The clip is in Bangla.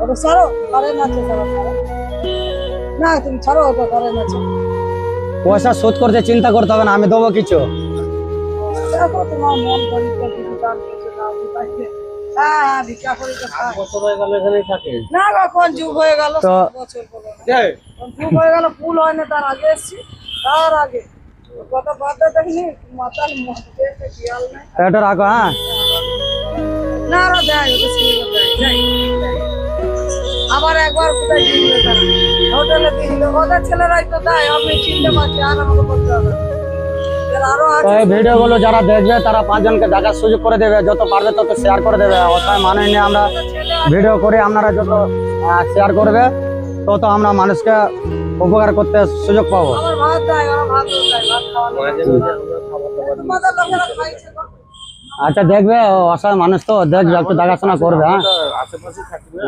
ওটা ছাড়ো, কারেন্ট আছে, ছাড়ো ছাড়ো। না তুমি ছাড়ো, ওটা কারেন্ট আছে। পয়সা শোধ করতে চিন্তা করতে হবে না, আমি দেবো কিছু। দেখো তোমার মন করিতে কিছু দান করছে না, আমি পাইছে। হ্যাঁ হ্যাঁ, ভিক্ষা করি তো খাই। বছর হয়ে গেল এখানেই থাকে। না গো, কোন যুগ হয়ে গেল, তো- 7 বছর হলো না। কোন যুগ হয়ে গেল, ফুল হয় না তার আগে এসছি, তার আগে কত বাদে দেখিনি, মাতাল মধ্যে খেয়াল নাই। এটা রাখো, হ্যাঁ। না আরো দেয়, ওটা সিনেমা দেয়, যাই, যাই। আবার একবার কোথায় দিলে তারা হোটেলে দিল, ওদের ছেলেরাই তো দেয়, আমি চিনতে পারছি, আর আমাকে বলতে হবে না। এর আরো তো আছে, এই ভিডিও গুলো যারা দেখবে তারা 5 জনকে দেখার সুযোগ করে দেবে, যত পারবে তত শেয়ার করে দেবে। অথায় মানে নিয়ে আমরা ছেলে ভিডিও করে আপনারা যত শেয়ার করবে তত আমরা মানুষকে উপকার করতে সুযোগ পাবো। আমার ভাত দেয়, ওরা ভাত দেয়, ভাত খাওয়ানো। মাঝে মাঝে আমরা খাবার দাবার তোমাদের লোকেরা খাইছে তো। আচ্ছা দেখবে, ও অসহায় মানুষ তো দেখবে, একটু দেখাশোনা করবে, হ্যাঁ। আশেপাশে থাকি না।